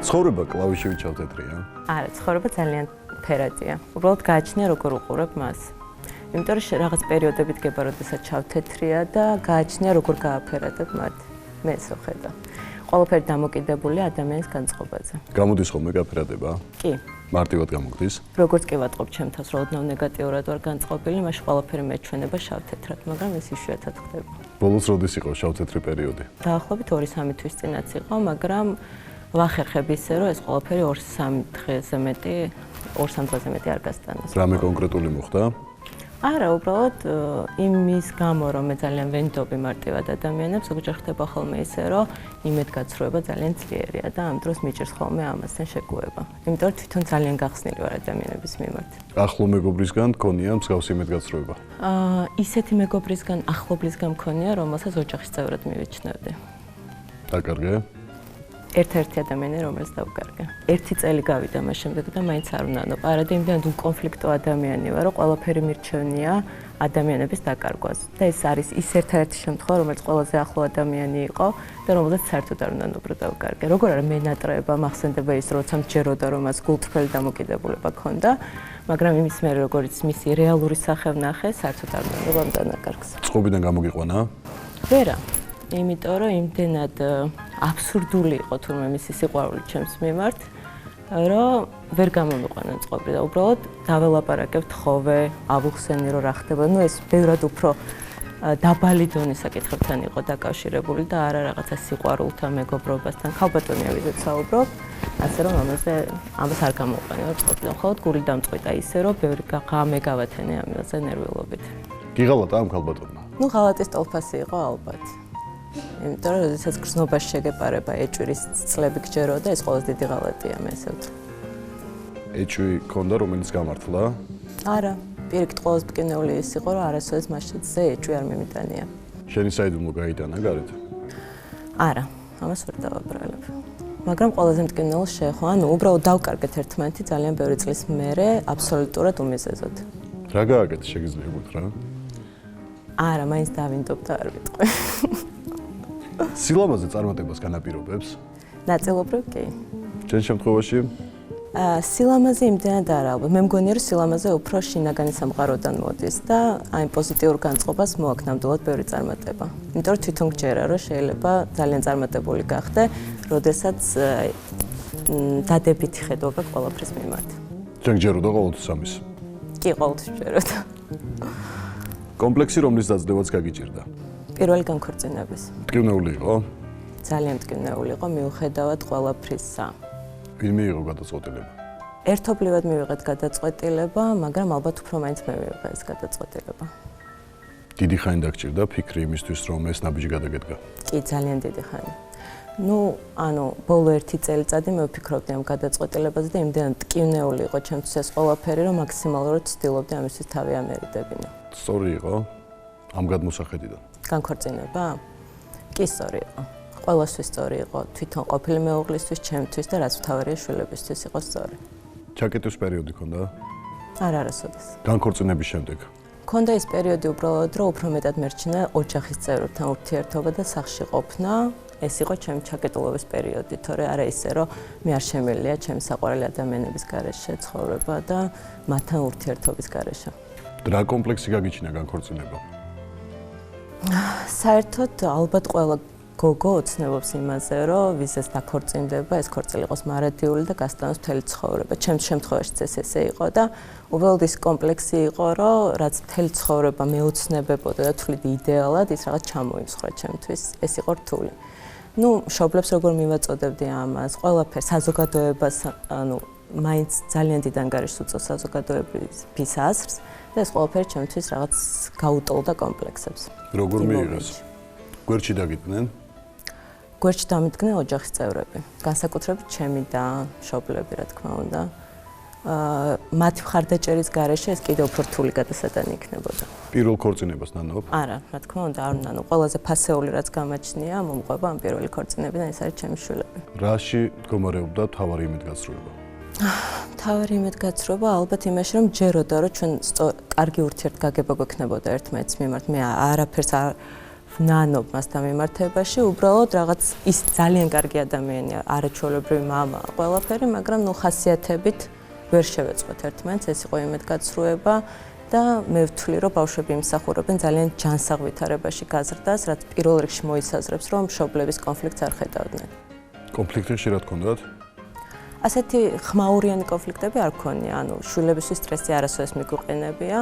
ცხოვრება კლავიშებით ჩავთეთრია? არა, ცხოვრება ძალიან ფერადია. უბრალოდ გააჩნია როგორ უყურებ მას. იმიტომ რომ რაღაც პერიოდები დგება, როდესაც ჩავთეთრია და გააჩნია როგორ გააფერადებ მათ. მე ეს ვხედავ. ყველაფერი დამოკიდებულია ადამიანის განწყობაზე. გამოდის ხოლმე გაფერადება? კი. მარტივად გამოგდის? როგორც კი ვატყობ ჩემ თავს, რომ ოდნავ ნეგატიურად ვარ განწყობილი, მაშინ ყველაფერი მეჩვენება შავთეთრად, მაგრამ ეს იშვიათად ხდება. ბოლოს როდის იყო შავთეთრი პერიოდი? დაახლოებით 2-3 თვის წინაც იყო, მაგრამ ვახერხებ ისე, რომ ეს ყველაფერი 2-3 დღეზე მეტი, 2-3 დღეზე მეტი არ გასტანოს. რამე კონკრეტული მოხდა? არა, უბრალოდ იმის გამო, რომ მე ძალიან ვენდობი მარტივად ადამიანებს, ზოგჯერ ხდება ხოლმე ისე, რომ იმედგაცრუება ძალიან ძლიერია და ამ დროს მიჭირს ხოლმე ამასთან შეგუება. იმიტომ რომ თვითონ ძალიან გახსნილი ვარ ადამიანების მიმართ. ახლო მეგობრისგან გქონია მსგავსი იმედგაცრუება? ისეთი მეგობრისგან, ახლობლისგან მქონია, რომელსაც ოჯახის წევრად მივიჩნევდი. დაკარგე? ერთ-ერთი ადამიანი, რომელიც დავკარგე. 1 წელი გავიდა მას შემდეგ და მაინც არ უნდა პარადი იმდენად უკონფლიქტო ადამიანი ვარ, რომ ყველაფერი მირჩევნია ადამიანების დაკარგვას. და ეს არის ის ერთ-ერთი შემთხვევა, რომელიც ყველაზე ახლო ადამიანი იყო და რომელსაც საერთოდ არ უნდა უბრალოდ დავკარგე. როგორ არა მენატრება, მახსენდება ის, როცა მჯეროდა, რომ მას გულწრფელი დამოკიდებულება ჰქონდა, მაგრამ იმის მერე როგორც მისი რეალური სახე ვნახე, საერთოდ არ უნდა ვამდანაკარგს. წყობიდან გამოგიყვანა? ვერა. იმიტომ რომ იმდენად აბსურდული იყო თურმე მისი სიყვარული ჩემს მიმართ, რომ ვერ გამომიყვანა წყობი და უბრალოდ დაველაპარაკებთ ხოვე, ავუხსენი რომ რა ხდება. ნუ ეს ბევრად უფრო დაბალი დონის საკითხებთან იყო დაკავშირებული და არა რაღაცა სიყვარულთან, მეგობრობასთან. ქალბატონია ვიდრე საუბრობ, ასე რომ ამას არ გამოვყენე წყობიდან. მხოლოდ გული დამწყვიტა ისე, რომ ბევრი ღამე გავათენე ამაზე ნერვიულობით. გიღალატა ამ ქალბატონმა? ნუ ღალატის ტოლფასი იყო ალბათ. იმიტომ რომ როდესაც გრძნობაში შეგეპარება ეჭვრის წლები გჯეროდა, ეს ყველაზე დიდი ღალატია, მე ესე ვთქვი. ეჭვი ქონდა, რომელიც გამართლა? არა, პირიქით ყველაზე მტკივნეული ის იყო, რომ არასოდეს მასშტაბზე ეჭვი არ მიმიტანია. შენი საიდუმლო გაიტანა გარეთ? არა, ამას ვერ დავაბრალებ. მაგრამ ყველაზე მტკივნეულს შეეხო, ანუ უბრალოდ დავკარგეთ ერთმანეთი ძალიან ბევრი წლის მერე, აბსოლუტურად უმიზეზოდ. რა გააკეთე შეგიძლია გითხრა? არა, მაინც დავინდობ და არ ვიტყვი. სილამაზე წარმატებას განაპირობებს? ნაწილობრივ კი. ჩემ შემთხვევაში? სილამაზე იმდენად არა ალბათ. მე მგონია, რომ სილამაზე უფრო შინაგანი სამყაროდან მოდის და აი პოზიტიურ განწყობას მოაქვს ნამდვილად ბევრი წარმატება. იმიტომ რომ თვითონ გჯერა, რომ შეიძლება ძალიან წარმატებული გახდე, როდესაც დადებითი ხედვა ყველაფრის მიმართ. შენ გჯეროდა ყოველთვის ამის? კი, ყოველთვის გჯეროდა. კომპლექსი რომლის დაძლევაც გაგიჭირდა? პირველი განქორწინების. მტკივნეული იყო? ძალიან მტკივნეული იყო, მიუხედავად ყველაფრისა. ვინ მიიღო გადაწყვეტილება? ერთობლივად მივიღეთ გადაწყვეტილება, მაგრამ ალბათ უფრო მაინც მე მივიღე ეს გადაწყვეტილება. დიდი ხანი დაგჭირდა ფიქრი იმისთვის, რომ ეს ნაბიჯი გადაგედგა? კი, ძალიან დიდი ხანი. ანუ ბოლო 1 წელიწადი მე ვფიქრობდი ამ გადაწყვეტილებაზე და იმდენად მტკივნეული იყო ჩემთვის ეს ყველაფერი, რომ მაქსიმალურად ვცდილობდი ამისთვის თავი ამერიდებინა. სწორი იყო ამ გადმოსახედიდან? განქორწინება? კი, სწორი იყო. ყველასთვის სწორი იყო, თვითონ ყოფილი მეუღლისთვის, ჩემთვის და რაც მთავარია შვილებისთვის იყო სწორი. ჩაკეტვის პერიოდი ქონდა? არა, არასოდეს. განქორწინების შემდეგ? ქონდა ის პერიოდი უბრალოდ, რომ უფრო მეტად მერჩინა ოჯახის წევრებთან ურთიერთობა და სახლში ყოფნა. ეს იყო ჩემი ჩაკეტულობის პერიოდი, თორე არა ისე, რომ მე არ შემიძლია ჩემი საყვარელი ადამიანების გარეშე ცხოვრება და მათთან ურთიერთობის გარეშე. რა კომპლექსი გაგიჩინა განქორწინება? საერთოდ ალბათ ყველა გოგო ოცნებობს იმაზე, რომ ვიზეს დაქორწინდება, ეს ქორწილი იყოს მარადიული და გასტანოს მთელი ცხოვრება. ჩემს შემთხვევაშიც ესე იყო და უბრალოდ ის კომპლექსი იყო, რომ რაც მთელი ცხოვრება მეოცნებებოდა და თვლით იდეალად, ის რაღაც ჩამოიმსხვრა ჩემთვის. ეს იყო რთული. მშობლებს როგორ მივაწოდებდი ამას, ყველაფერს, საზოგადოებას, მაინც ძალიან დიდ ანგარიშს უწევს საზოგადოების აზრს და ეს ყველაფერი ჩემთვის რაღაც გაუტოლდა კომპლექსებს. როგორ მიიღეს? გვერდში დაგიდნენ? გვერდში დამიდგნენ ოჯახის წევრები, განსაკუთრებით ჩემი და მშობლები, რა თქმა უნდა. მათი მხარდაჭერის გარეშე ეს კიდევ უფრო რთული გადასატანი იქნებოდა. პირველ ქორწინებას ნანობ? არა, რა თქმა უნდა, არ უნდა. ყველაზე ფასეული რაც გამაჩნია, მომყვება ამ პირველი ქორწინებიდან, ეს არის ჩემი შვილები. რაში მდგომარეობდა მთავარი იმედგაცრუება? მთავარი იმედგაცრუება ალბათ იმაში, რომ ჯეროდა, რომ ჩვენ კარგი ურთიერთგაგება გვექნებოდა ერთმანეთის მიმართ. მე არაფერს ვნანობ მასთან მიმართებაში, უბრალოდ რაღაც ის ძალიან კარგი ადამიანია, არაჩვეულებრივი მამა, ყველაფერი, მაგრამ ხასიათებით ვერ შევეწყვეთ ერთმანეთს, ეს იყო იმედგაცრუება და მე ვთვლი, რომ ბავშვები იმსახურებენ ძალიან ჯანსაღ ვითარებაში გაზრდას, რაც პირველ რიგში მოისაზრებს, რომ მშობლების კონფლიქტს არ ხედავდნენ. კონფლიქტი ხშირად ჰქონდათ? ასეთი ხმაურიანი კონფლიქტები არ გქონია, შვილებისთვის სტრესი არასოდეს მიგვიყენებია,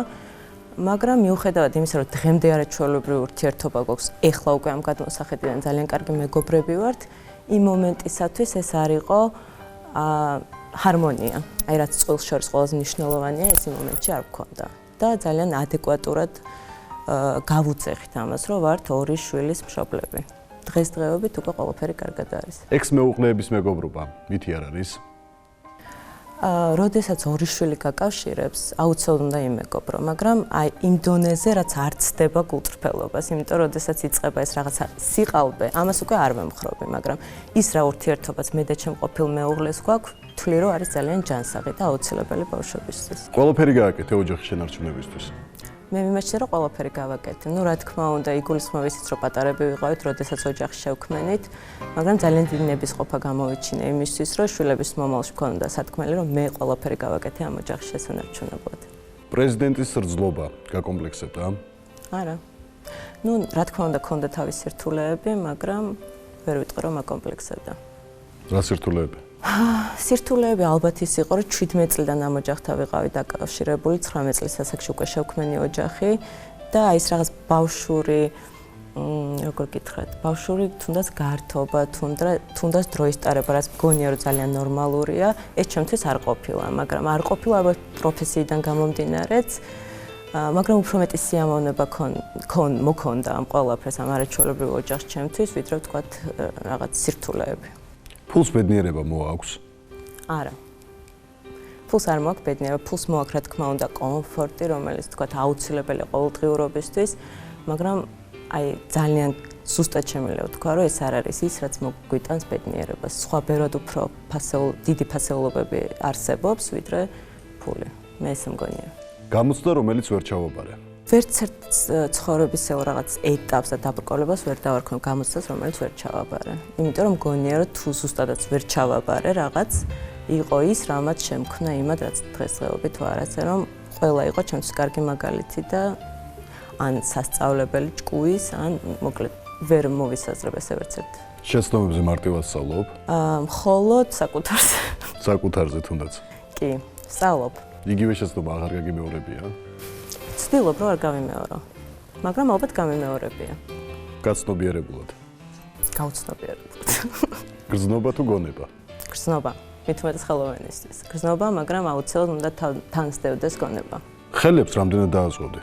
მაგრამ მიუხედავად იმისა, რომ დღემდე არაჩვეულებრივი ურთიერთობა გვაქვს, ეხლა უკვე ამ გადმოსახედიდან ძალიან კარგი მეგობრები ვართ, იმ მომენტისათვის ეს არ იყო ჰარმონია. აი რაც წყვილს შორის ყველაზე მნიშვნელოვანია, ეს იმ მომენტში არ გქონდა. და ძალიან ადეკვატურად გავუძეხით ამას, რომ ვართ ორი შვილის მშობლები. დღესდღეობით უკვე ყველაფერი კარგად არის. ექს-მეუღლეების მეგობრობა მითი არ არის? როდესაც ორი შვილი გაკავშირებს, აუცილებლად უნდა იმეგობრო, მაგრამ აი იმ დონეზე, რაც არ ცდება გულწრფელობას, იმიტომ რომ როდესაც იწყება ეს რაღაცა სიყალბე, ამას უკვე არ ვემხრობი, მაგრამ ის რა ურთიერთობაც მე და ჩემ ყოფილ მეუღლეს გვაქვს, ვთვლი, რომ არის ძალიან ჯანსაღი და აუცილებელი ბავშვებისთვის. ყველაფერი გააკეთე ოჯახის შენარჩუნებისთვის. მე მიმაჩნია, რომ ყველაფერი გავაკეთე. რა თქმა უნდა, იგულისხმება ისიც, რომ პატარები ვიყავით, როდესაც ოჯახში შევქმენით, მაგრამ ძალიან დიდი ნებისყოფა გამოვიჩინე იმისთვის, რომ შვილების მომავალში მქონდა სათქმელი, რომ მე ყველაფერი გავაკეთე ამ ოჯახში შესანარჩუნებლად. პრეზიდენტის რძლობა გაკომპლექსებდა? არა. რა თქმა უნდა, ქონდა თავისი სირთულეები, მაგრამ ვერ ვიტყვი, რომ აკომპლექსებდა. რა სირთულეები? სირთულეები ალბათ ის იყო, რომ 17 წლიდან ამ ოჯახთან ვიყავი დაკავშირებული, 19 წლის ასაკში უკვე შევქმენი ოჯახი და აი ეს რაღაც ბავშვური, როგორ გითხრათ, ბავშვური თუნდაც გართობა, თუნდაც დროის ტარება, რაც მგონია, რომ ძალიან ნორმალურია, ეს ჩემთვის არ ყოფილა, მაგრამ არ ყოფილა ალბათ პროფესიიდან გამომდინარეც, მაგრამ უფრო მეტი სიამოვნება მოქონდა ამ ყველაფერს, ამ არაჩვეულებრივ ოჯახს ჩემთვის, ვიდრე ვთქვათ რაღაც სირთულეები. ფულს ბედნიერება მოაქვს? არა. ფულს არ მოაქვს ბედნიერება, ფულს მოაქვს რა თქმა უნდა კომფორტი, რომელიც თქვათ აუცილებელი ყოველდღიურობისთვის, მაგრამ აი ძალიან ზუსტად შემიძლია ვთქვა, რომ ეს არ არის ის, რაც მოგვიტანს ბედნიერებას. სხვა ბევრად უფრო დიდი ფასეულობები არსებობს, ვიდრე ფული. მე ესე მგონია. გამოცდა, რომელიც ვერ ჩავაბარე. ვერც ერთ ცხოვრებისეულ რაღაც ეტაპს და დაბრკოლებას ვერ დავარქმევ გამოცდას, რომელიც ვერ ჩავაბარე. იმიტომ რომ მგონია, რომ თუ ზუსტადაც ვერ ჩავაბარე რაღაც, იყო ის, რამაც შემქნა იმად, რაც დღესდღეობით ვარ, ასე რომ ყველა იყო ჩემთვის კარგი მაგალითი და ან სასწავლებელი ჭკუის, ან მოკლედ ვერ მოვისაზრებ ესე ვერც ერთ. შეცდომებზე მარტივად სწავლობ? მხოლოდ საკუთარზე. საკუთარზე თუნდაც? კი, სწავლობ. იგივე შეცდომა აღარ გაგიმეორებია? ვცდილობ, რომ არ გამიმეორო, მაგრამ ალბათ გამიმეორებია. გაცნობიერებულად? გაუცნობიერებლად. გრძნობა თუ გონება? გრძნობა. მით უმეტეს ხელოვანისთვის. გრძნობა, მაგრამ აუცილებლად უნდა თან სდევდეს გონება. ხელებს რამდენად დააზღოდი?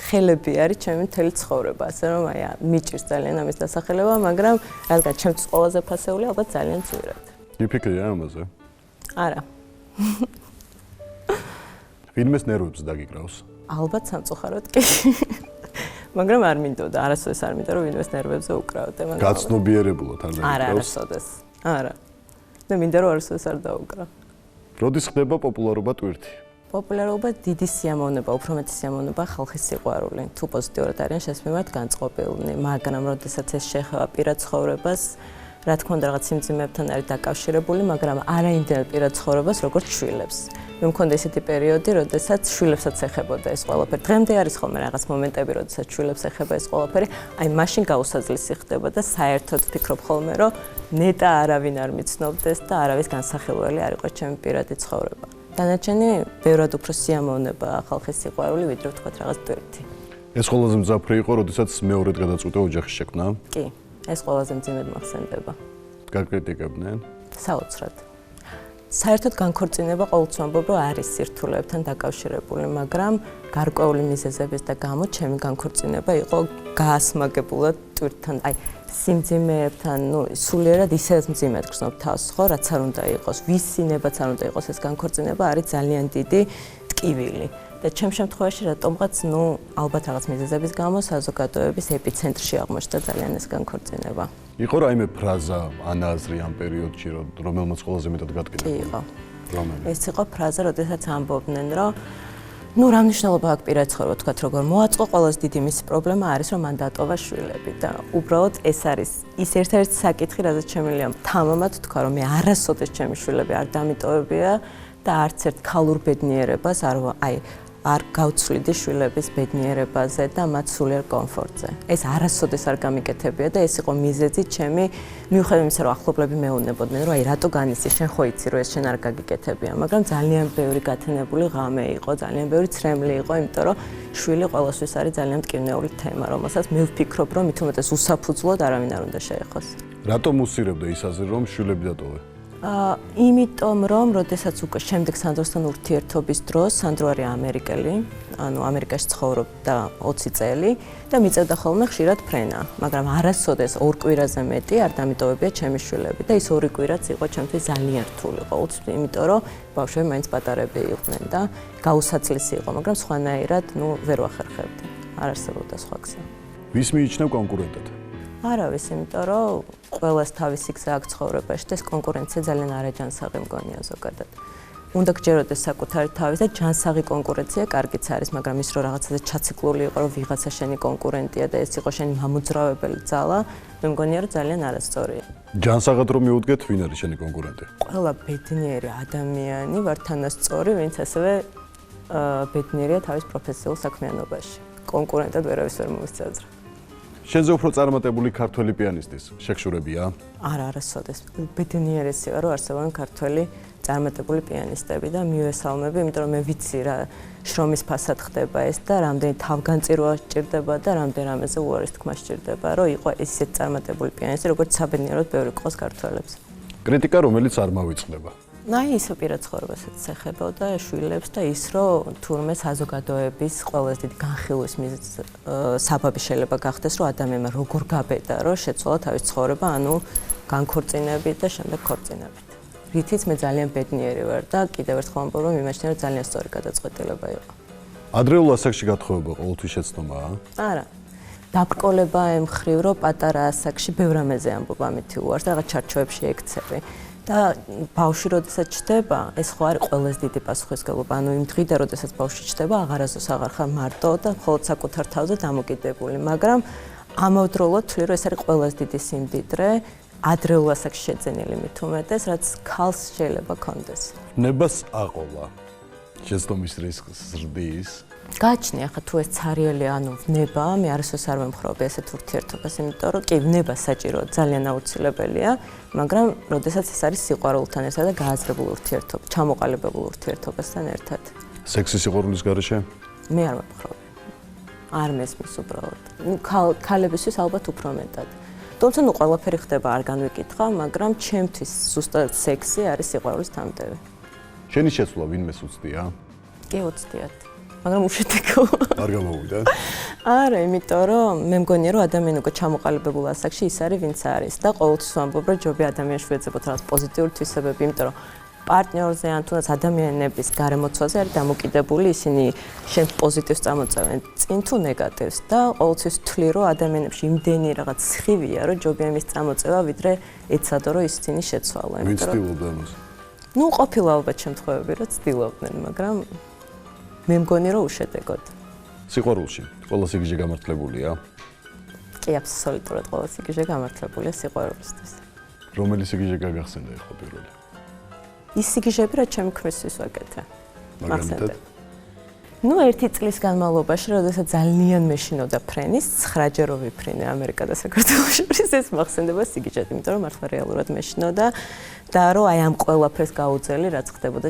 ხელები არის ჩემი მთელი ცხოვრება, ასე რომ აი მიჭირს ძალიან ამის დასახელება, მაგრამ რადგან ჩემთვის ყველაზე ფასეული ალბათ ძალიან ძვირად. იფიქრია ამაზე? არა. ვინმეს ნერვებს დაგიკრავს? ალბათ სამწუხაროდ კი. მაგრამ არ მინდოდა, არასოდეს არ მინდა რომ ვინმეს ნერვებზე უკრავდე, მაგრამ გაცნობიერებულად არ დაგიკრავს? არა, არასოდეს. არა. მე მინდა რომ არასოდეს არ დაუკრავ. როდის ხდება პოპულარობა ტვირთი? პოპულარობა დიდი სიამოვნება, უფრო მეტი სიამოვნება ხალხის სიყვარული. თუ პოზიტიურად არიან შენს მიმართ განწყობილნი, მაგრამ როდესაც ეს შეეხება პირად ცხოვრებას, რა თქმა უნდა რაღაც სიმძიმეებთან არის დაკავშირებული, მაგრამ არა იმდენად პირად ცხოვრებას, როგორც შვილებს. მე მქონდა ესეთი პერიოდი, როდესაც შვილებსაც ეხებოდა ეს ყველაფერი. დღემდე არის ხოლმე რაღაც მომენტები, როდესაც შვილებს ეხება ეს ყველაფერი, აი მაშინ გაუსაძლისი ხდება და საერთოდ ვფიქრობ ხოლმე, რომ ნეტა არავინ არ მიცნობდეს და არავის განსახილველი არ იყოს ჩემი პირადი ცხოვრება. დანარჩენი ბევრად უფრო სიამოვნება ხალხის სიყვარული, ვიდრე ვთქვათ რაღაც ტვირთი. ეს ყველაზე მძაფრი იყო, როდესაც მეორედ გადაწყვიტე ოჯახის შექმნა? კი, ეს ყველაზე მძიმედ მახსენდება. გაკრიტიკებდნენ? საოცრად. საერთოდ განქორწინება ყოველთვის ვამბობ, რომ არის სირთულეებთან დაკავშირებული, მაგრამ გარკვეული მიზეზების და გამო ჩემი განქორწინება იყო გაასმაგებულად ტვირთთან, აი სიმძიმეებთან, სულიერად ისედაც მძიმედ გრძნობ თავს, ხო, რაც არ უნდა იყოს, ვისინებაც არ უნდა იყოს ეს განქორწინება, არის ძალიან დიდი ტკივილი. და ჩემ შემთხვევაში რატომღაც, ალბათ რაღაც მიზეზების გამო საზოგადოების ეპიცენტრში აღმოჩნდა ძალიან ეს განქორწინება. იყო რაიმე ფრაზა, ანაზრი ამ პერიოდში, რომელმაც ყველაზე მეტად გატკინა? იყო. რომელი? ეს იყო ფრაზა, როდესაც ამბობდნენ, რომ ნუ რა მნიშვნელობა აქვს პირად ცხოვრება, თქვათ როგორ მოაწყო, ყველაზე დიდი მისი პრობლემა არის, რომ მან დატოვა შვილები და უბრალოდ ეს არის ის ერთ-ერთი საკითხი, რაზეც შემიძლია თამამად თქვა, რომ მე არასოდეს ჩემი შვილები არ დამიტოვებია და არც ერთ ქალურ ბედნიერებას არ გავცვლიდი შვილების ბედნიერებაზე და მათ სულიერ კომფორტზე. ეს არასოდეს არ გამიკეთებია და ეს იყო მიზეზი ჩემი მიუხედავად იმისა, რომ ახლობლები მეუბნებოდნენ, რომ რატო განიცდი, შენ ხო იცი, რომ ეს შენ არ გაგიკეთებია, მაგრამ ძალიან ბევრი გათენებული ღამე იყო, ძალიან ბევრი ცრემლი იყო, იმიტომ რომ შვილი ყოველთვის არის ძალიან მტკივნეული თემა, რომელსაც მე ვფიქრობ, რომ მით უმეტეს უსაფუძვლოდ არავინ არ უნდა შეეხოს. რატომ უსწირებდა ის აზრი, რომ შვილები დატოვე? იმიტომ რომ როდესაც უკვე შემდეგ სანდროსთან ურთიერთობის დროს, სანდრო არის ამერიკელი, ანუ ამერიკაში ცხოვრობდა 20 წელი და მიწევდა ხოლმე ხშირად ფრენა, მაგრამ არასოდეს 2 კვირაზე მეტი არ დამიტოვებია ჩემი შვილები და ის 2 კვირაც იყო ჩემთვის ძალიან რთული ყოველთვის, იმიტომ რომ ბავშვები მაინც პატარები იყვნენ და გაუსაცლისი იყო, მაგრამ სხვანაირად, ვერ ვახერხებდი. არ არსებობდა სხვა გზა. ვის მიიჩნევ კონკურენტად? არავის, იმიტომ რომ ყველას თავისი გზა აქვს ცხოვრებაში და ეს კონკურენცია ძალიან არაჯანსაღი მგონია ზოგადად. უნდა გჯეროდეს საკუთარი თავის და ჯანსაღი კონკურენცია კარგიც არის, მაგრამ ის რომ რაღაცაზე ჩაციკლული იყო, რომ ვიღაცა შენი კონკურენტია და ეს იყო შენი მამოძრავებელი ძალა, მე მგონია რომ ძალიან არასწორია. ჯანსაღად რომ მიუდგეთ, ვინ არის შენი კონკურენტი? ყველა ბედნიერი ადამიანი ვარ თანასწორი, ვინც ასევე ბედნიერია თავის პროფესიულ საქმიანობაში. კონკურენტად ვერავის ვერ მომისწევძრა. შენზე უფრო წარმატებული ქართველი პიანისტის შეგშურებია? არა, არასოდეს. ბედნიერესი ვარ, რომ არსებობენ ქართველი წარმატებული პიანისტები და მივესალმები, იმიტომ რომ მე ვიცი რა შრომის ფასად ხდება ეს და რამდენი თავგანწირვა სჭირდება და რამდენ რამეზე უარის თქმა სჭირდება, რომ იყო ისეთ წარმატებული პიანისტი, როგორც საბედნიეროდ ბევრი ყავს ქართველებს. კრიტიკა, რომელიც არ მავიწყდება. ისო პირად ცხოვრებასაც ეხებოდა შვილებს და ის, რომ თურმე საზოგადოების ყველაზე დიდი განხილვის საბაბი შეიძლება გახდეს, რომ ადამიანმა როგორ გაბედა, რომ შეცვალა თავის ცხოვრება, ანუ განქორწინებით და შემდეგ ქორწინებით. რითიც მე ძალიან ბედნიერი ვარ და კიდევ ერთხელ ამბობ, რომ მიმაჩნია, რომ ძალიან სწორი გადაწყვეტილება იყო. ადრეულ ასაკში გათხოვება ყოველთვის შეცდომაა? არა. დაბრკოლება ემხრივ, რომ პატარა ასაკში ბევრ რამეზე ამბობ ამითი უარს და რაღაც ჩარჩოებში ექცევი. და ბავშვი როდესაც ჩდება, ეს ხო არის ყველაზე დიდი პასუხისმგებლობა. ანუ იმ დღიდან, როდესაც ბავშვი ჩდება, აღარასდროს აღარ ხარ მარტო და მხოლოდ საკუთარ თავზე დამოკიდებული, მაგრამ ამავდროულად თვლი, რომ ეს არის ყველაზე დიდი სიმდიდრე, ადრეულ ასაკში შეძენილი მით უმეტეს, რაც ქალს შეიძლება კონდეს. ნებას აყოლა. შეცდომის რისკს ზრდის. გააჩნია ხა თუ ეს ცარიელი ანუ ვნება, მე არასდროს არ ვემხრობი ესეთ ურთიერთობას, იმიტომ რომ კი ვნება საჭირო ძალიან აუცილებელია, მაგრამ როდესაც ეს არის სიყვარულთან ერთად და გააზრებულ ურთიერთობა, ჩამოყალიბებულ ურთიერთობასთან ერთად. სექსის სიყვარულის გარეშე? მე არ ვემხრობი. არ მესმის უბრალოდ. ქალებისთვის ალბათ უფრო მეტად. თუმცა ყველაფერი ხდება არ განვიკითხა, მაგრამ ჩემთვის ზუსტად სექსი არის სიყვარულის თანმდევი. შენი შეცვლა ვინმეს უცდია? კი უცდიათ. მაგრამ უშედეგო. არ გამოვიდა? არა, იმიტომ რომ მე მგონია რომ ადამიანი უკვე ჩამოყალიბებულ ასაკში ის არის ვინც არის და ყოველთვის ვამბობ რომ ჯობია ადამიანს შეეძებოთ რაღაც პოზიტიური თვისებები, იმიტომ რომ პარტნიორზე ან თუნდაც ადამიანების გარემოცვაზე არის დამოკიდებული, ისინი შენ პოზიტივს წამოწევენ წინ თუ ნეგატივს და ყოველთვის ვთვლი რომ ადამიანებში იმდენი რაღაც სხივია რომ ჯობია იმის წამოწევა ვიდრე ეცადო რომ ისინი შეცვალო. ვინც ცდილობდა ამას? ყოფილა ალბათ შემთხვევები რომ ცდილობდნენ, მაგრამ მე მგონი რომ უშედეგოდ. სიყვარულში ყველა სიგიჟე გამართლებულია? კი, აბსოლუტურად ყველა სიგიჟე გამართლებულია სიყვარულისთვის. რომელი სიგიჟე გაგახსენდა ახლა პირველი? ის სიგიჟები, რაც ჩემი ქმრისთვის ვაკეთე. მაგალითად? ერთი წლის განმავლობაში, როდესაც ძალიან მეშინოდა ფრენის, 9-ჯერ რო ვიფრინე ამერიკა და საქართველოს შორის, ეს მახსენდება სიგიჟად, იმიტომ რომ მართლა რეალურად მეშინოდა და რომ ამ ყველაფერს გაუძელი, რაც ხდებოდა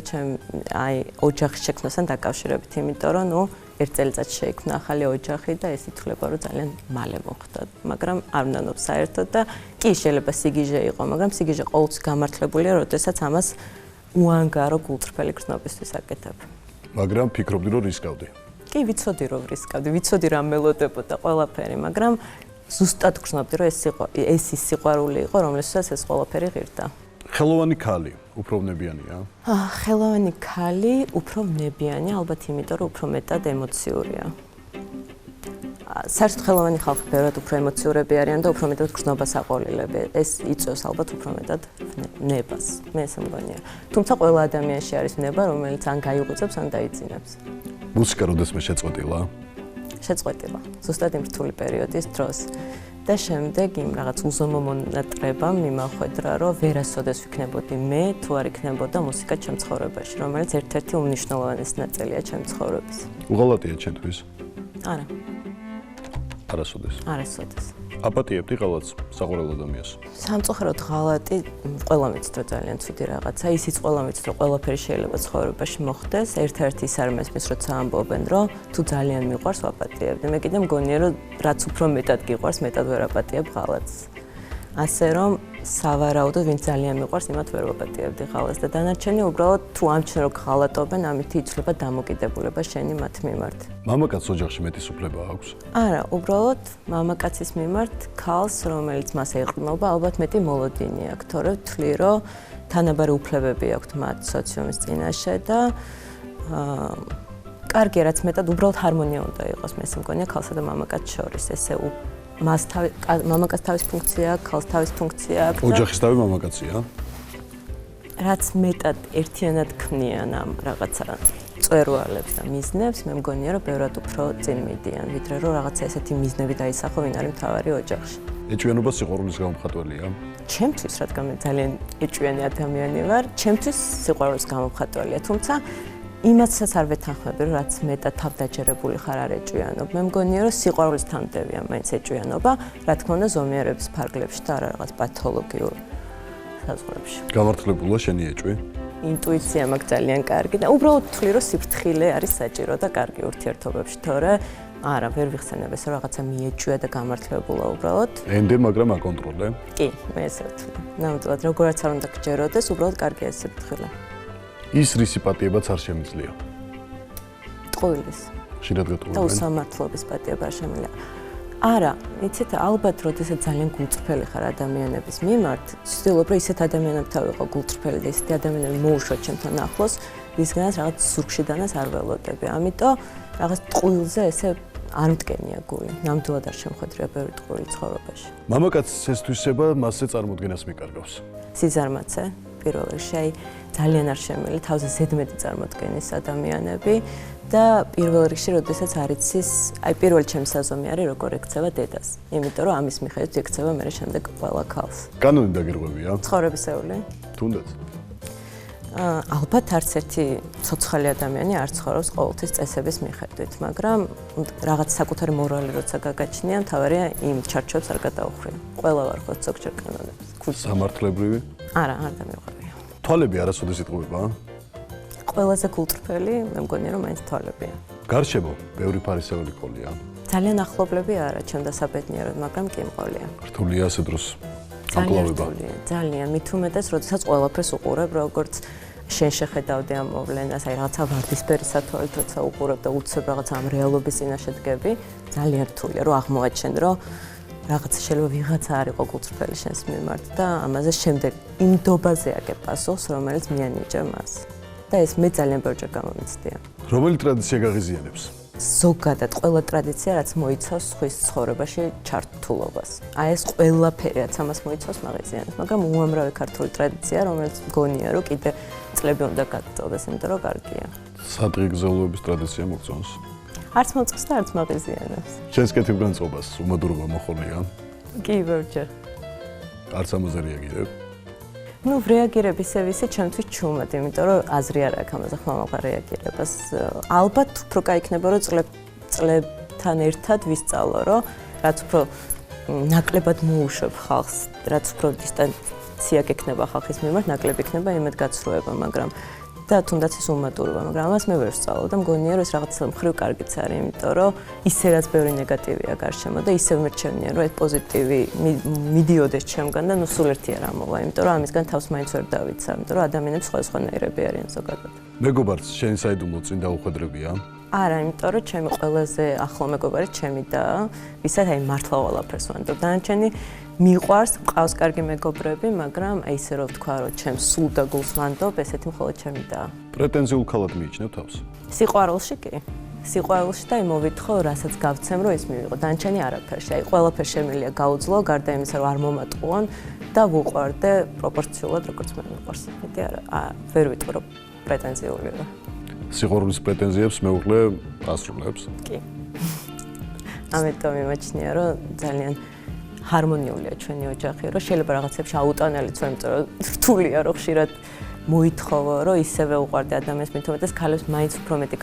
ოჯახის შექმნასთან დაკავშირებით, იმიტომ რომ ერთ წელიწადში შეიქმნა ახალი ოჯახი და ეს ითვლება რომ ძალიან მალე მოხდა, მაგრამ არ ვნანობ საერთოდ და კი შეიძლება სიგიჟე იყო, მაგრამ სიგიჟე ყოველთვის გამართლებულია, როდესაც ამას უანგარო გულწრფელი გრძნობისთვის აკეთებ. მაგრამ ფიქრობდი რომ რისკავდი? კი, ვიცოდი რომ რისკავდი, ვიცოდი რა მელოდებოდა ყველაფერი, მაგრამ ზუსტად გრძნობდი რომ ეს ის სიყვარული იყო, რომლისთვისაც ეს ყველაფერი ღირდა. ხელოვანი ქალი უფრო ვნებიანია? ხელოვანი ქალი უფრო ვნებიანია, ალბათ იმიტომ რომ უფრო მეტად ემოციურია. საერთოდ ხელოვანი ხალხი ბევრად უფრო ემოციურები არიან და უფრო მეტად გრძნობას აყოლილები. ეს იწვევს ალბათ უფრო მეტად ვნებას. მე ესე მგონია. თუმცა ყველა ადამიანში არის ვნება, რომელიც ან გაიღვიძებს, ან დაიძინებს. მუსიკა როდესმე შეწყვეტილა? შეწყვეტილა. ზუსტად იმ რთული პერიოდის დროს. და შემდეგ იმ რაღაც უზომო მონატრებამ მიმახვედრა, რომ ვერასოდეს ვიქნებოდი მე, თუ არ იქნებოდა მუსიკა ჩემ ცხოვრებაში, რომელიც ერთ-ერთი უმნიშვნელოვანესი ნაწილია ჩემ ცხოვრების. უღალატია ჩემთვის? არა. არასოდეს. არასოდეს. აპატიებდი ღალატს საყვარელ ადამიანს. სამწუხაროდ ღალატი ყველა მიცით რომ ძალიან ცუდი რაღაცა. ისიც ყველა მიცით რომ ყველაფერი შეიძლება ცხოვრებაში მოხდეს. ერთ-ერთი ის არ მესმის როცა ამბობენ რომ თუ ძალიან მიყვარს ვაპატიებდი. მე კიდე მგონია რომ რაც უფრო მეტად გიყვარს, მეტად ვერ აპატიებ ღალატს. ასე რომ სავარაუდოდ ვინც ძალიან მიყვარს, იმათ ვერ ვაპატიებდი ღალატს და დანარჩენი უბრალოდ თუ ამჩნევ რომ ღალატობენ, ამით იცვლება დამოკიდებულება შენი მათ მიმართ. მამაკაც ოჯახში მეტის უფლება აქვს? არა, უბრალოდ მამაკაცის მიმართ ქალს, რომელიც მას ეყრდნობა, ალბათ მეტი მოლოდინი აქვს, თორე ვთვლი, რომ თანაბარი უფლებები აქვთ მათ სოციუმის წინაშე და კარგია, რაც მეტად უბრალოდ ჰარმონია უნდა იყოს, მე მგონია ქალსა და მამაკაცს შორის, ესე მამაკაცს თავის ფუნქცია აქვს, ქალს თავის ფუნქცია აქვს. ოჯახის თავი მამაკაცია? რაც მეტად ერთიანად ქმნიან ამ რაღაცა წვერვალებს და მიზნებს, მე მგონია რომ ბევრად უფრო წინ მიდიან, ვიდრე რომ რაღაცა ესეთი მიზნები დაისახო, ვინ არის მთავარი ოჯახში. ეჭვიანობა სიყვარულის გამომხატველია? ჩემთვის, რადგან მე ძალიან ეჭვიანი ადამიანი ვარ, ჩემთვის სიყვარულის გამომხატველია, თუმცა იმათსაც არ ვეთანხმები, რომ რაც მეტად თავდაჯერებული ხარ არ ეჭვიანობ. მე მგონია რომ სიყვარულის თანმდებია მაინც ეჭვიანობა, რა თქმა უნდა ზომიერების ფარგლებში და არა რაღაც პათოლოგიურ საზღვრებში. გამართლებულა შენი ეჭვი? ინტუიცია მაქვს ძალიან კარგი და უბრალოდ ვთვლი რომ სიფრთხილე არის საჭირო და კარგი ურთიერთობებში, თორე არა, ვერ ვიხსენებ ეს რომ რაღაცა მიეჭვია და გამართლებულა უბრალოდ. ენდე, მაგრამ აკონტროლე? კი, მე ესე ვთვლი. ნამდვილად, როგორაც არ უნდა გჯეროდეს, უბრალოდ კარგია ეს სიფრთხილე. ის რისი პატიებაც არ შემიძლია? ტყუილის. ხშირად და გეტყუილენ? უსამართლობის პატიება არ შემიძლია. არა, იცით, ალბათ როდესაც ძალიან გულწრფელი ხარ ადამიანების მიმართ, ვცდილობ რომ ისეთ ადამიანებთან ვიყო გულწრფელი და ისეთი ადამიანები მოუშვათ ჩემთან ახლოს, ვისგანაც რაღაც ზურგშიდანაც არ ველოდები. ამიტომ რაღაც ტყუილზე ესე არ მტკენია გული. ნამდვილად არ შემხვედრია ბევრი ტყუილი ცხოვრებაში. მამაკაცს ცესთვისება მასზე წარმოდგენას მიკარგავს. სიზარმაცე პირველ რიგში ძალიან არ შემილი თავზე ზედმეტი წარმოდგენის ადამიანები და პირველ რიგში როდესაც არ იცის, აი პირველი ჩემი საზომი არის როგორ ექცევა დედას. იმიტომ რომ ამის მიხედვით ექცევა მე შემდეგ ყველა ქალს. კანონი დაგერღვევია? ცხოვრებისეული? თუნდაც. ალბათ არც ერთი ცოცხალი ადამიანი არ ცხოვრობს ყოველთვის წესების მიხედვით, მაგრამ რაღაც საკუთარი მორალი როცა გაგაჩნია, მთავარია იმ ჩარჩოებს არ გადაუხვრია. ყველა ვარ ხო ზოგჯერ კანონებს. სამართლებრივი? არა, არ დამიყვარია. თვალები არასოდეს იტყუება? ყველაზე გულწრფელი, მე მგონია რომ მაინც თვალებია. გარშემო ბევრი ფარისეული ყოლია. ძალიან ახლობლები არა, ჩემ დასაბედნიეროდ, მაგრამ კი მყოლია. რთულია ასე დროს ძალიან რთულია, ძალიან. მით უმეტეს, როდესაც ყველაფერს უყურებ, როგორც შენ შეხედავდი ამ მოვლენას, აი რაღაცა ვარდისფერი სათვალით, როცა უყურებ და უცებ რაღაცა ამ რეალობის წინაშე დგები, ძალიან რთულია, რომ აღმოაჩენ, რომ რაღაცა შეიძლება ვიღაცა არ იყო გულწრფელი შენს მიმართ და ამაზე შემდეგ იმ დობაზე აგებ პასუხს, რომელიც მიანიჭე მას. და ეს მე ძალიან ბევრჯერ გამომიცდია. რომელი ტრადიცია გაღიზიანებს? ზოგადად ყველა ტრადიცია, რაც მოიცავს სხვის ცხოვრებაში ჩართულობას. აი ეს ყველაფერი, რაც ამას მოიცავს, მაღიზიანებს, მაგრამ უამრავი ქართული ტრადიცია, რომელიც მგონია, რომ კიდე წლები უნდა გაგრძელდეს, იმიტომ რომ კარგია. სადღეგრძელოების ტრადიცია მოგწონს? არც მოწყს და არც მაღიზიანებს. შენს კეთილგანწყობას უმადურობა მოხონია? კი, ბევრჯერ. არც ამაზე რეაგირებ? ნუ რეაგირებ ისე ვისი ჩემთვის ჩუმად, იმიტომ რომ აზრი არ აქვს ამაზე ხმამაღლა რეაგირებას. ალბათ უფრო კაი იქნება რომ წლებთან ერთად ვისწავლო, რომ რაც უფრო ნაკლებად მოუშვებ ხალხს, რაც უფრო დისტანცია გექნება ხალხის მიმართ, ნაკლები იქნება იმედგაცრუება, მაგრამ და თუნდაც ის უმატურობა, მაგრამ ამას მე ვერ ვსწავლობ და მგონია რომ ეს რაღაცა მხრივ კარგიც არის, იმიტომ რომ ისე რაც ბევრი ნეგატივია გარშემო და ისევ მერჩენია რომ ეს პოზიტივი მიდიოდეს ჩემგან და ნუ სულ ერთი არ ამოვა, იმიტომ რომ ამისგან თავს მაინც ვერ დავიცა, იმიტომ რომ ადამიანები სხვადასხვანაირები არიან ზოგადად. მეგობარს შენი საიდუმლო წინ დაუხვედრებია? არა, იმიტომ რომ ჩემი ყველაზე ახლო მეგობარი ჩემი და ვისაც აი მართლა ყველაფერს ვანდობ. დანარჩენი მიყვარს, მყავს კარგი მეგობრები, მაგრამ აი ისე რომ ვთქვა, რომ ჩემს სულ და გულს ვანდობ, ესეთი მხოლოდ ჩემი და. პრეტენზიულ ქალად მიიჩნევ თავს? სიყვარულში კი. სიყვარულში და მოვითხოვ, რასაც გავცემ, რომ ის მივიღო. დანარჩენი არაფერში. აი ყველაფერს შემიძლია გაუძლო, გარდა იმისა, რომ არ მომატყუონ და ვუყვარდე პროპორციულად, როგორც მე მიყვარს. მეტი არა, ვერ ვიტყვი, რომ პრეტენზიული ვარ. სიყვარულის პრეტენზიებს მეუღლე ასრულებს. კი. ამიტომ იმაჩნია, რომ ძალიან ჰარმონიულია ჩვენი ოჯახი, რომ შეიძლება რაღაცებში აუტანელიც ვარ, იმიტომ რომ რთულია, რომ ხშირად მოითხოვო, რომ ისევე უყვარდე ადამიანს, მით უმეტეს ქალებს მაინც უფრო მეტი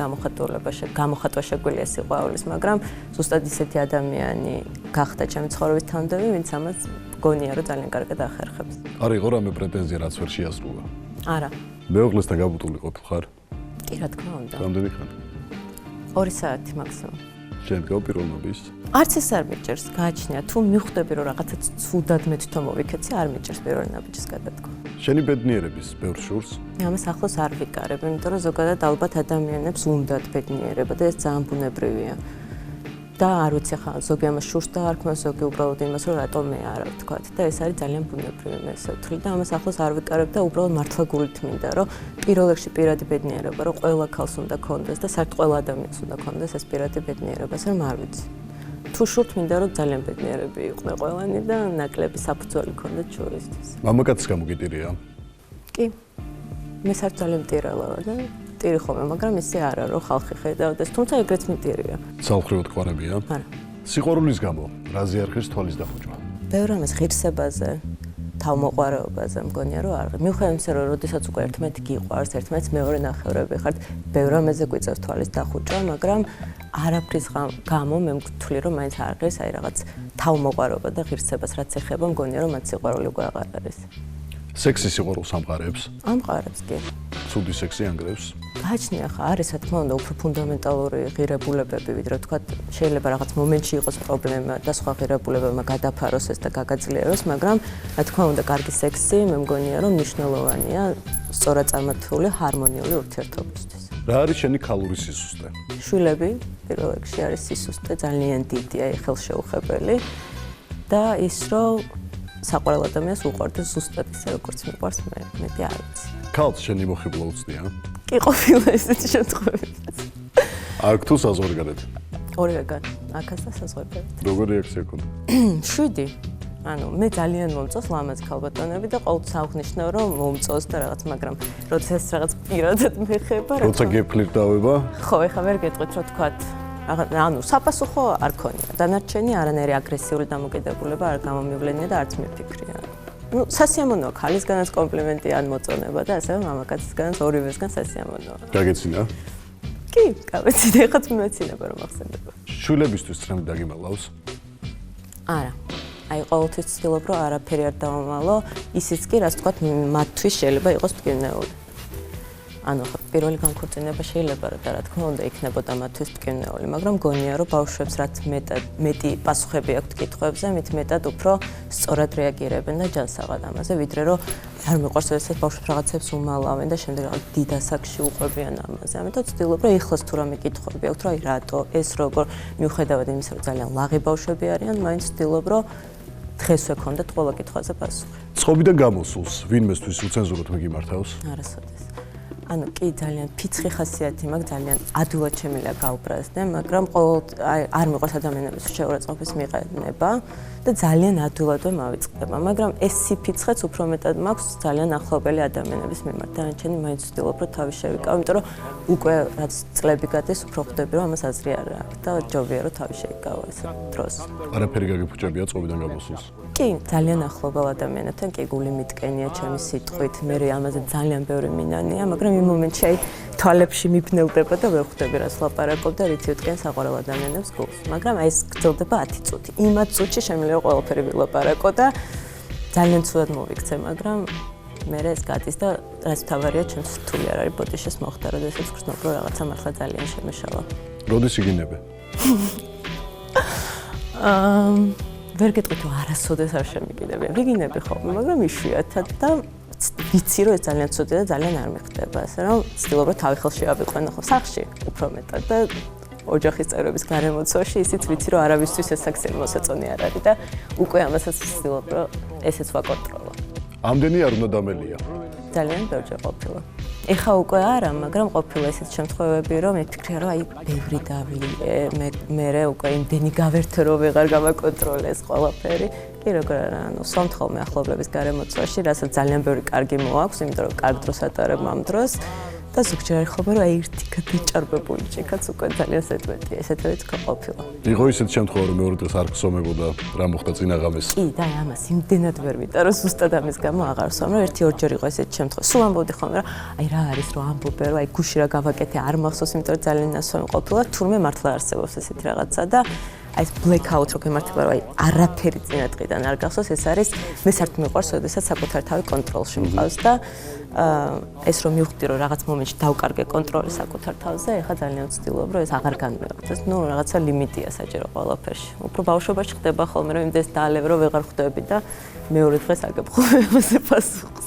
გამოხატვა შეგვიძლია სიყვარულის, მაგრამ ზუსტად ისეთი ადამიანი გახდა ჩემი ცხოვრების თანმდევი, ვინც ამას გონია, რომ ძალიან კარგად ახერხებს. არ იყო რამე პრეტენზია, რაც ვერ შეასრულა? არა. მეუღლესთან გაბუტული ყოფილიყარ? კი, რა თქმა უნდა. რამდენი ხანი? 2 საათი მაქსიმუმ. შენ გაუპირველობის? არც ეს არ მიჭერს, გააჩნია, თუ მიხვდები, რომ რაღაცა ცუდად მე თვითონ მოვიქეცი, არ მიჭერს პირველი ნაბიჯის გადადგმა. შენი ბედნიერების ბევრ შურს? მე ამას ახლოს არ ვიკარებ, იმიტომ რომ ზოგადად ალბათ ადამიანებს უნდათ ბედნიერება და ეს ძალიან ბუნებრივია. და არ ვიცი ხა, ზოგი ამას შურს და არ ქმას, ზოგი უბრალოდ იმას, რომ რატომ მე არა ვთქვათ და ეს არის ძალიან ბუნებრივი მე ესე ვთვლი და ამას ახლოს არ ვიკარებ და უბრალოდ მართლა გულით მინდა, რომ პირველ რიგში პირადი ბედნიერება, რომ ყველა ქალს უნდა ქონდეს და საერთოდ ყველა ადამიანს უნდა ქონდეს ეს პირადი ბედნიერება, რომ არ ვიცი. თუ შურთ მინდა რომ ძალიან ბედნიერები იყვნენ ყველანი და ნაკლები საფუძველი ქონდეთ შურისთვის. მამაკაცის გამოგიტირია? კი. მე საერთოდ ძალიან მტირალა ვარ და მტირი ხოლმე, მაგრამ ისე არა რომ ხალხი ხედავდეს, თუმცა ეგრეც მტირია. ცალმხრივად ყვარებია? არა. სიყვარულის გამო რაზე არხის თვალის დახუჭვა? ბევრ ამას ღირსებაზე, თავმოყვარეობაზე მგონია რომ არ. მიუხედავად იმისა, რომ როდესაც უკვე ერთმანეთი გიყვარს, ერთმანეთს მეორე ნახევრები ხართ, ბევრ ამაზე გვიწევს თვალის დახუჭვა, მაგრამ არაფრის გამო მე მგთვლი რომ მაინც არ ღირს, აი რაღაც თავმოყვარეობა და ღირსებას რაც ეხება, მგონია რომ მათ სიყვარული უკვე აღარ არის. სექსი სიყვარულს ამყარებს? ამყარებს კი. ცუდი სექსი ანგრევს? გააჩნია ხა, არის რა თქმა უნდა უფრო ფუნდამენტალური ღირებულებები, ვიდრე თქვა შეიძლება რაღაც მომენტში იყოს პრობლემა და სხვა ღირებულებებმა გადაფაროს ეს და გაგაძლიეროს, მაგრამ რა თქმა უნდა კარგი სექსი მე მგონია რომ მნიშვნელოვანია სწორად წარმართული ჰარმონიული ურთიერთობისთვის. რა არის შენი ქალური სისუსტე? შვილები პირველ რიგში არის სისუსტე, ძალიან დიდია, ხელშეუხებელი და ის რომ საყვარელ ადამიანს უყვარდეს ზუსტად ისე როგორც მიყვარს მე, მეტი არ ვიცი. ქალს შენი მოხიბლა უცდია? კი ყოფილა ესეთი შემთხვევებიც. აქ თუ საზღვარგარეთ? ორივეგან, აქაც და საზღვარგარეთ. როგორი რეაქცია ქონდა? 7. ანუ მე ძალიან მომწონს ლამაზ ქალბატონები და ყოველთვის აღნიშნავ რომ მომწონს და რაღაც, მაგრამ როდესაც რაღაც პირადად მეხება რა. როცა გეფლირტავება? ხო, ეხლა ვერ გეტყვით რა თქვათ. ანუ საპასუხო არ ქონია. დანარჩენი არანაირი აგრესიული დამოკიდებულება არ გამომივლენია და არც მიფიქრია. ну სასიამოვნოა ქალისგანაც კომპლიმენტი ან მოწონება და ასევე მამაკაცისგანაც ორივესგან სასიამოვნოა. გაგეცინა? კი, გავეცინე, ეხლა მეცინება რომ ახსენდება. შვილებისთვის წრემი დაგიმალავს? არა. აი ყოველთვის ვცდილობ რომ არაფერი არ დავამალო, ისიც კი რაც თქვა მათთვის შეიძლება იყოს მტკივნეული. ანუ ხო პირველი განქორწინება შეიძლება და რა თქმა უნდა იქნებოდა მათთვის მტკივნეული, მაგრამ გონია რომ ბავშვებს რაც მეტი პასუხები აქვთ კითხვებზე, მით მეტად უფრო სწორად რეაგირებენ და ჯანსაღად ამაზე, ვიდრე რომ არ მიყვარს ესეთ ბავშვებს რაღაცებს უმალავენ და შემდეგ რაღაც დიდ ასაკში უყვებიან ამაზე. ამიტომ ვცდილობ რომ ეხლას თუ რამე კითხვები აქვთ, რომ აი რატო ეს როგორ მიუხედავად იმისა, რომ ძალიან ლაღი ბავშვები არიან, მაინც ვცდილობ რომ დღეს ვექონდეთ ყველა კითხვაზე პასუხი. ცხობიდან გამოსულს ვინმესთვის უცენზუროდ მიგიმართავს? არასოდეს. ანუ კი ძალიან ფიცხი ხასიათი მაქვს, ძალიან ადვილად შემიძლია გაუბრაზდე, მაგრამ არ მიყვარს ადამიანების შეურაცხყოფის მიყენება და ძალიან ადვილადვე მავიწყდება, მაგრამ ეს სიფიცხეც უფრო მეტად მაქვს ძალიან ახლობელი ადამიანების მიმართ. დანარჩენი მაინც ვცდილობ რომ თავი შევიკავო, იმიტომ რომ უკვე რაც წლები გადის, უფრო ხვდები რომ ამას აზრი არ აქვს და ჯობია რომ თავი შეიკავო ეს დროს. არაფერი გაგიფუჭებია ცხობიდან გამოსულს? კი, ძალიან ახლობელ ადამიანებთან კი გული მიტკენია ჩემი სიტყვით, მე ამაზე ძალიან ბევრი მინანია, მაგრამ იმ მომენტში აი თვალებში მიფნელდება და ვერ ხვდები რას ლაპარაკობ და რითი ვტკენ საყვარელ ადამიანებს გულს. მაგრამ აი ეს გრძელდება 10 წუთი. იმათ წუთში შემიძლია ყველაფერი ვილაპარაკო და ძალიან ცუდად მოვიქცე, მაგრამ მე ეს გადის და რაც თავარია ჩემს რთული არ არის ბოდიშეს მოხდა, როდესაც გრძნობ რომ რაღაცა მართლა ძალიან შემეშალა. როდის იგინებე? ვერ გეტყვით რომ არასოდეს არ შემიგინებია. ვიგინები ხოლმე, მაგრამ იშვიათად და ვიცი რომ ეს ძალიან ცუდი და ძალიან არ მიხდება, ასე რომ ვცდილობ რომ თავი ხელში ავიყვანო ხო სახში უფრო მეტად და ოჯახის წევრების გარემოცვაში ისიც ვიცი რომ არავისთვის ეს საქსი მოსაწონი არ არის და უკვე ამასაც ვცდილობ რომ ესეც ვაკონტროლო. ამდენი არ უნდა დამელია? ძალიან ბევრჯერ ყოფილა. ეხა უკვე არა, მაგრამ ყოფილა ესეთ შემთხვევები, რომ მიფიქრია რომ აი ბევრი დავლიე, მე უკვე იმდენი გავერთე რომ ვეღარ გავაკონტროლე ეს ყველაფერი. კი როგორ არა, ანუ სვამთ ხოლმე ახლობლების გარემოცვაში, რასაც ძალიან ბევრი კარგი მოაქვს, იმიტომ რომ კარგ დროს ატარებ ამ დროს და ზოგჯერ არის ხოლმე რომ აი ერთი გადაჭარბებული ჩიქაც უკვე ძალიან სეტვეტია, ესეთებიც ყოფილა. იყო ისეთი შემთხვევა რომ მეორე დღეს არ ხსომებოდა რა მოხდა წინა ღამეს. კი, და ამას იმდენად ვერ ვიტა რომ ზუსტად ამის გამო აღარ ვსვამ, რომ ერთი-ორჯერ იყო ესეთი შემთხვევა. სულ ამბობდი ხოლმე რომ აი რა არის რომ ამბობე რომ აი გუში რა გავაკეთე არ მახსოვს, იმიტომ რომ ძალიან ნასვამი ყოფილა, თურმე მართლა არსებობს ესეთი რაღაცა და აი ეს blackout რო გემართება რომ აი არაფერი წინა დღიდან არ გახსოვს, ეს არის მე საერთოდ მიყვარს, როდესაც საკუთარ თავი კონტროლში მყავს და ეს რომ მივხვდი რომ რაღაც მომენტში დავკარგე კონტროლი საკუთარ თავზე, ეხლა ძალიან ვცდილობ რომ ეს აღარ განმეორდეს. ნუ რაღაცა ლიმიტია საჭირო ყველაფერში. უფრო ბავშვობაში ხდება ხოლმე რომ იმდეს დაალევ რომ ვეღარ ხვდები და მეორე დღეს აგებ ხოლმე ამაზე პასუხს.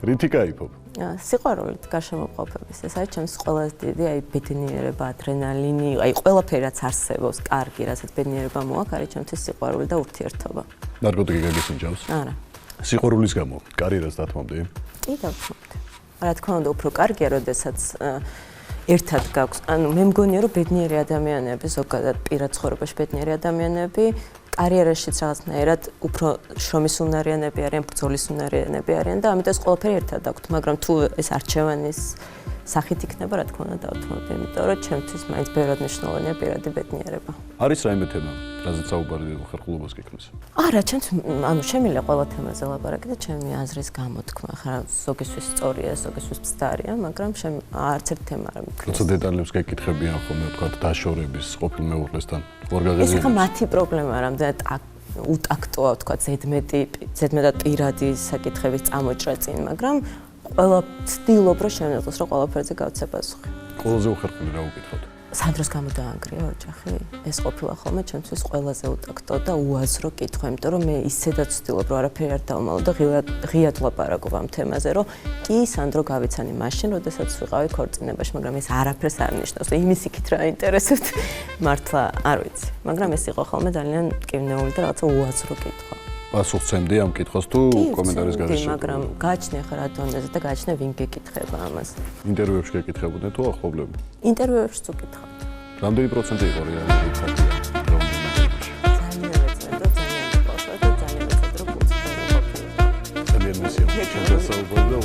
რითი кайფობ? სიყვარულით გარშემოყოფების. ეს არის ჩემს ყველაზე დიდი აი ბედნიერება, ადრენალინი, აი ყველაფერი რაც არსებობს, კარგი, რასაც ბედნიერება მოაქვს, არის ჩემთვის სიყვარული და ურთიერთობა. ნარკოტიკი გაგესინჯავს? არა. სიყვარულის გამო კარიერას დათმობდი? კი, დავთმობდი. რა თქმა უნდა, უფრო კარგია, როდესაც ერთად გაქვს. ანუ მე მგონია, რომ ბედნიერი ადამიანები, ზოგადად პირად ცხოვრებაში ბედნიერი ადამიანები კარიერაშიც რაღაცნაირად უფრო შრომის უნარიანები არიან, ბრძოლის უნარიანები არიან და ამიტომ ეს ყველაფერი ერთად აქვთ, მაგრამ თუ ეს არჩევანის სახით იქნება, რა თქმა უნდა, დავთმობდი, იმიტომ რომ ჩემთვის მაინც ბევრად მნიშვნელოვანია პირადი ბედნიერება. არის რაიმე თემა, რაზეც საუბარი ხერხულობას გექმნის? არა, ჩემს ანუ შემიძლია ყველა თემაზე ლაპარაკი და ჩემი აზრის გამოთქმა, ხა ზოგისთვის სწორია, ზოგისთვის მცდარია, მაგრამ არც ერთ თემა არ მქონია. როცა დეტალებს გეკითხებიან ხოლმე, თქვა დაშორების ყოფილ მეუღლესთან, ორ ეს გაგეზიარებს? ხა მათი პრობლემაა, რამდენად უტაქტოა, თქვა ზედმეტად პირადი საკითხების წამოჭრა წინ, მაგრამ ყველა ცდილობ რომ შემიძლოს რომ ყველაფერზე გავცე პასუხი. ყველაზე უხერხული რა უკითხოთ? სანდროს გამო დაანგრია ოჯახი. ეს ყოფილა ხოლმე ჩემთვის ყველაზე უტაქტო და უაზრო კითხვა, იმიტომ რომ მე ისედაც ვცდილობ რომ არაფერი არ დავმალო და ღიად ლაპარაკობ ამ თემაზე, რომ კი სანდრო გავიცანი მაშინ, როდესაც ვიყავი ქორწინებაში, მაგრამ ეს არაფერს არ ნიშნავს და იმის იქით რა ინტერესებთ მართლა არ ვიცი. მაგრამ ეს იყო ხოლმე ძალიან მტკივნეული და რაღაცა უაზრო კითხვა. პასუხს ცემდი ამ კითხვას თუ კომენტარის გარეშე? მაგრამ გააჩნია ხა რა დონეზე და გააჩნია ვინ გეკითხება ამას. ინტერვიუებში გეკითხებოდნენ თუ ახლობლები? ინტერვიუებშიც ვკითხავ. რამდენი პროცენტი იყო რეალური ფაქტია? ძალიან მეცნიერო და ძალიან პასუხი და ძალიან მეცნიერო პუნქტი ყოფილა. ძალიან მესია. ჩვენ დასაუბრდა